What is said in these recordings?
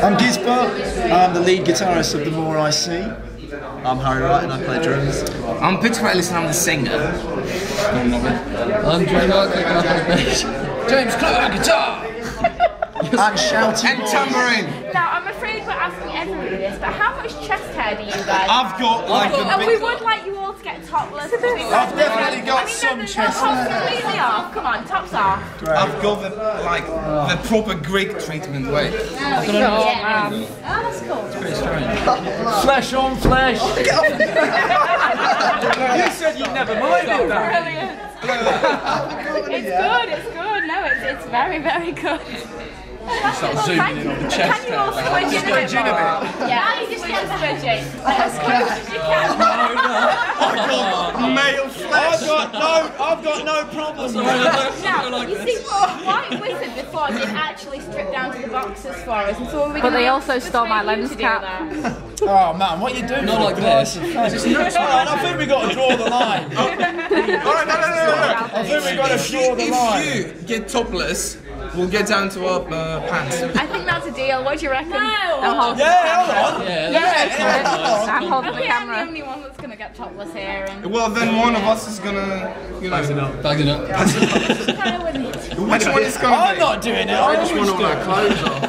I'm Gisbert, I'm the lead guitarist of The More I See. I'm Harry Wright and I play drums. I'm Peter Ellis and I'm the singer. I'm James Clark, I play bass. James Clark, guitar! And shouting and tambourine! Now, I'm afraid we're asking everybody this, but how much chest hair do you guys I've have? got like a And big... we would like you all to get topless. I've definitely got some chest hair. Tops completely off. Come on, tops off. I've got the proper Greek treatment way. Oh, that's cool. Flesh on flesh! You said you never minded that. Brilliant. It's good, it's good. No, it's very, very good. Start zooming in on the chest. Can you all squidge in a bit more? Yeah, now you just want to squidge in. Like as squidge as you can. male flesh! I've got no problem with Now, you see, White Wizard before did actually strip down to the boxes for us, and so But they also stole my lens cap. Oh man, what are you doing? Not like this. Alright, I think we got to draw the line. No. I think we got to draw the line. If you get topless, we'll get down to our pants. I think that's a deal. What do you reckon? No. I'm holding I'm holding the I'm the camera. only one that's going to get topless here. And Well, then one of us is gonna, you know... Bagging up. Which one is gonna I'm be? not doing it. I just want all our clothes off.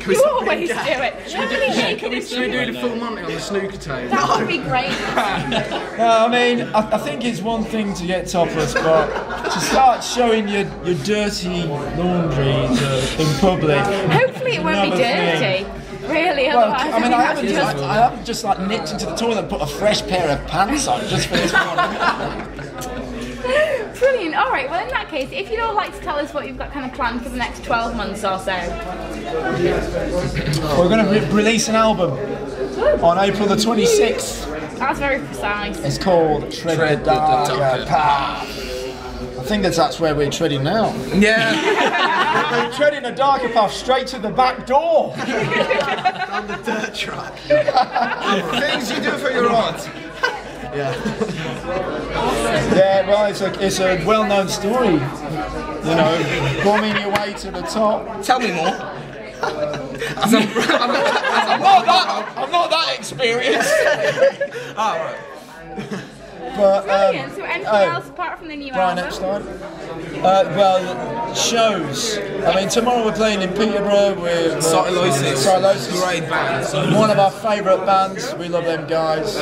you always do it. Should we do the full Monty on the snooker table? That would be great. No, I mean, I think it's one thing to get topless, but to start showing your dirty laundry in public. Hopefully it won't be another dirty. thing. Really, Well, otherwise I mean, I think that's haven't just like nipped into the toilet and put a fresh pair of pants on just for this one. Brilliant. All right. Well, in that case, if you'd all like to tell us what you've got kind of planned for the next 12 months or so. We're going to release an album on April the 26th. That's very precise. It's called Tread the Darker Path. I think that's where we're treading now. Yeah. We're treading a darker path straight to the back door. On the dirt track. Things you do for your art. Yeah, well, it's a well-known story. You know, bombing your way to the top. Tell me more. I'm not that experienced. Oh, right. But, Brilliant. So anything else apart from the new Brian album? Epstein. Well, shows. I mean, tomorrow we're playing in Peterborough with Silosis. Great band. One of our favourite bands. We love them guys.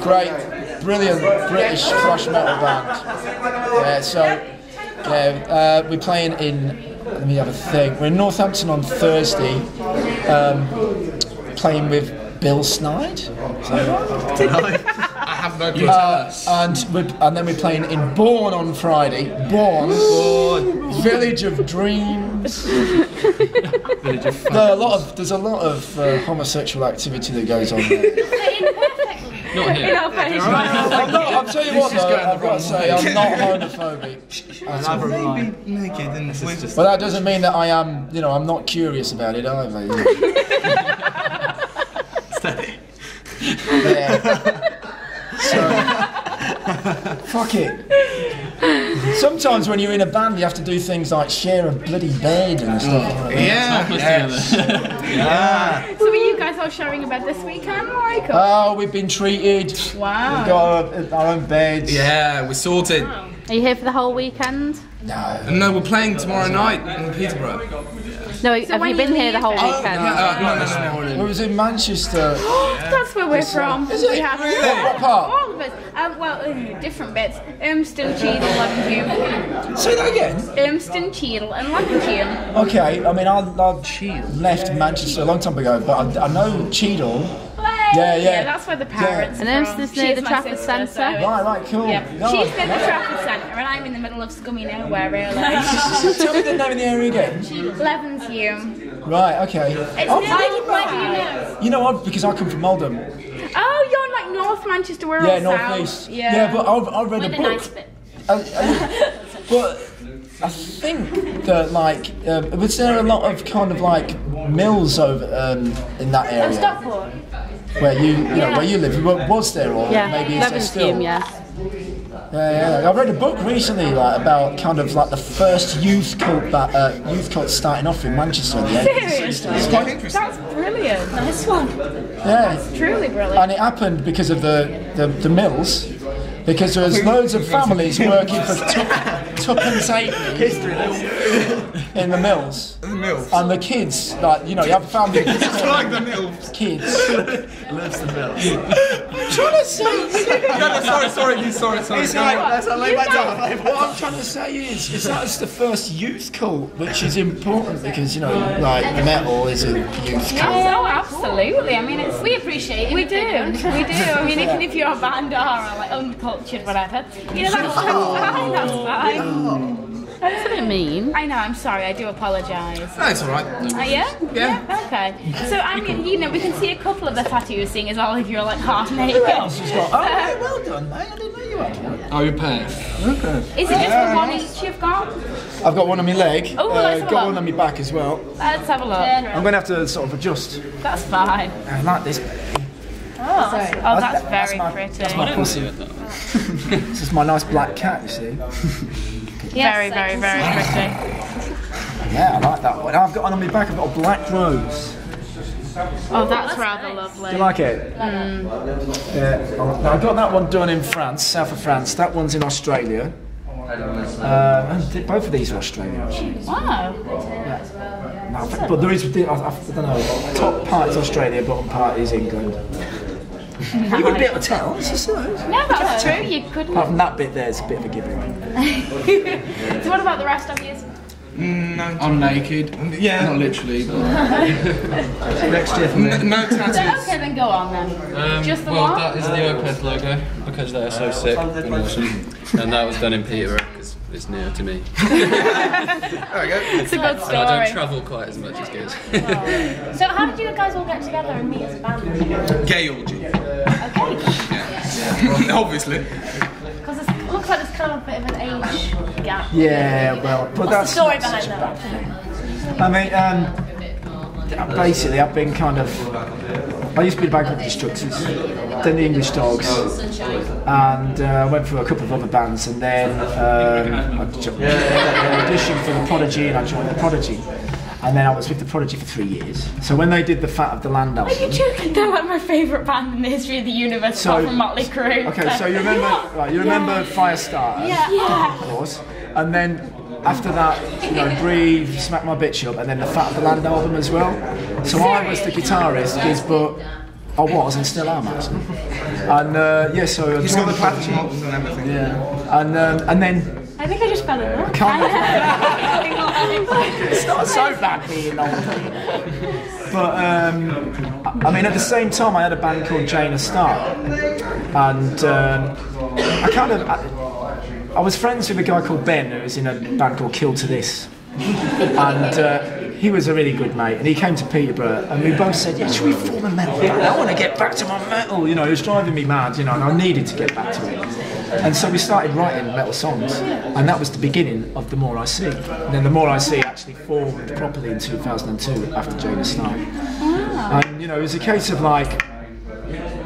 Great, brilliant British thrash metal band. Yeah, so we're playing in. Let me have a think. We're in Northampton on Thursday, playing with Bill Snide. I have no clue. And then we're playing in Bourne on Friday. Bourne. Village of Dreams. There's a lot of homosexual activity that goes on there. Not here. I'll tell you what though, I've got to say, I'm not homophobic. Maybe naked and with... But that doesn't mean that I am, I'm not curious about it either. Steady. Yeah. So, fuck it. Sometimes when you're in a band, you have to do things like share a bloody bed and stuff like that. Yeah. So are you guys all sharing a bed this weekend, Michael? Oh, we've been treated. Wow. We've got our own beds. Yeah, we're sorted. Wow. Are you here for the whole weekend? No, we're playing tomorrow night in Peterborough. No, have you been here the whole weekend? We was in Manchester. That's where we're from. Is it? We have What part? all of us. Different bits. Urmston, Cheadle, Levenhulme. Say that again. Urmston, Cheadle, and Levenhulme. Okay, I mean, I left Manchester a long time ago, but I know Cheadle. Yeah. That's where the parents And are from. Urmston's near the She's my Trafford sister, Centre. so- Right, cool. Yeah. Nice. She's in the Trafford Centre, and I'm in the middle of scummy nowhere, really. Tell me the name of the area again. Levenhulme. Right, okay. It's near the You know what? Because I come from Oldham. Oh, you're like North Manchester, we're all North south. east. Yeah. But I read a book. But I think that was there a lot of kind of like mills over in that area? Stockport. Where you live? Was there, or maybe is there still? Levenhulme, yes. I read a book recently like about kind of like the first youth cult starting off in Manchester in the 80s. It's quite interesting. That's brilliant. Nice one. Yeah. That's truly brilliant. And it happened because of the mills. Because there was loads of families working for tuppence halfpenny in the mills. And the kids, like, you know, you have a family. It's like the mills. Kids. Loves the mills. I'm trying to say. Sorry. It's like, what I'm trying to say is that's the first youth cult, which is important because, you know, like metal is a youth cult. Oh, absolutely. I mean, we appreciate it. We do. I mean, even if you're a band or like uncultured, whatever, you know, that's fine. That's fine. That's a bit mean. I know. I'm sorry. I do apologise. No, it's alright. Yeah. Okay. So I mean, you know, we can see a couple of the tattoos, seeing as all of you are like half naked. Well done, mate. I didn't know you had one. Oh, your pants. Okay. Is it just the one each you've got? I've got one on my leg. Oh, let's have a got look. one on my back as well. Let's have a look. I'm going to have to sort of adjust. That's fine. I like this. Oh, that's very pretty. That's my pussy. This is my nice black cat, you see. Very pretty. Yeah, I like that one. I've got one on my back. I've got a black rose. Oh, that's rather lovely. Do you like it? Yeah. Now, I got that one done in France, south of France. That one's in Australia. And both of these are Australia, actually. Wow. No, but there is, I don't know, top part is Australia, bottom part is England. You wouldn't be able to tell. It's just, No, that's true. You couldn't. Apart from that bit there, it's a bit of a giveaway. So what about the rest of you? No. I'm naked. Yeah. Not literally, but... Next year for me. No tattoos. Okay, then go on then. Just the one? That is the Opeth logo because they're so sick and awesome, and that was done in Peterborough because it's near to me. There we go. It's a good story. So I don't travel quite as much as Giz. So how did you guys all get together and meet as a band? Gay orgy. Okay. Yeah. Obviously. Because it looks like there's kind of a bit of an age gap. Yeah, well, but What's that's the story not behind such a that? bad thing. I mean, basically, I've been kind of. I used to be the band called Destructors, then the English Dogs, and I went through a couple of other bands, and then I auditioned for the Prodigy, and I joined the Prodigy. And then I was with the Prodigy for 3 years. So when they did the Fat of the Land album... Are you joking? They're like my favourite band in the history of the universe, apart from Motley Crue. Okay, so you remember Firestarter? Yeah. Of course. And then after that, you know, Breathe, Smack My Bitch Up, and then the Fat of the Land album as well. So I was the guitarist, but I was and still am actually. And so He's got the platinum albums and everything. Yeah. And then... I think I just fell in love. It's not so bad being old. But I mean, at the same time, I had a band called Jane of Star, and I was friends with a guy called Ben who was in a band called Kill to This, and he was a really good mate, and he came to Peterborough, and we both said, yeah, should we form a metal band? I want to get back to my metal, you know, it was driving me mad, you know, and I needed to get back to it. And so we started writing metal songs, and that was the beginning of The More I See. And then The More I See actually formed properly in 2002 after Jane of Star. And, you know, it was a case of like,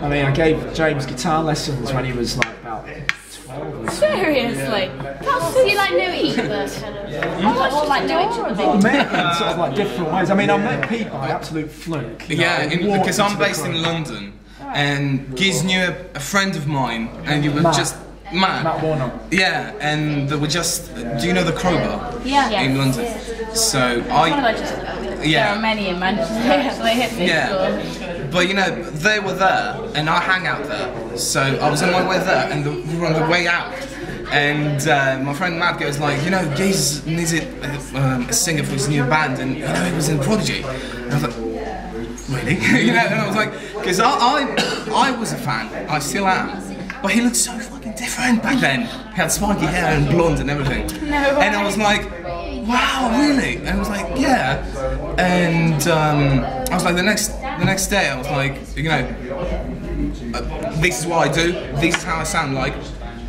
I mean, I gave James guitar lessons when he was like about 12. Seriously? So you like knew each other? All like knew each other? I met in sort of like different ways. I mean, I met Pete by absolute fluke. Yeah, because I'm based in London, and Giz knew a friend of mine, and you were just... Matt Warner. Yeah, and they were just... Do you know the Crowbar? Yeah. In London. So There are many in Manchester. They hit me. Yeah. But you know, they were there, and I hang out there. So I was on my way there, and we were on the way out. And my friend Matt goes like, you know, Giz needs a singer for his new band, and you know, he was in Prodigy. And I was like, really? You know, and I was like, because I was a fan, I still am. But he looked so fucking different back then. He had spiky hair and blonde and everything. And I was like, wow, really? And I was like, yeah. And I was like, the next day, I was like, you know, this is what I do. This is how I sound like.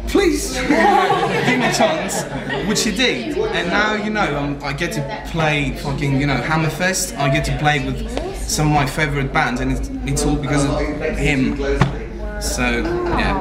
Please, give me a chance, which he did. And now, you know, I get to play fucking, you know, Hammerfest. I get to play with some of my favourite bands, and it's all because of him. So, yeah.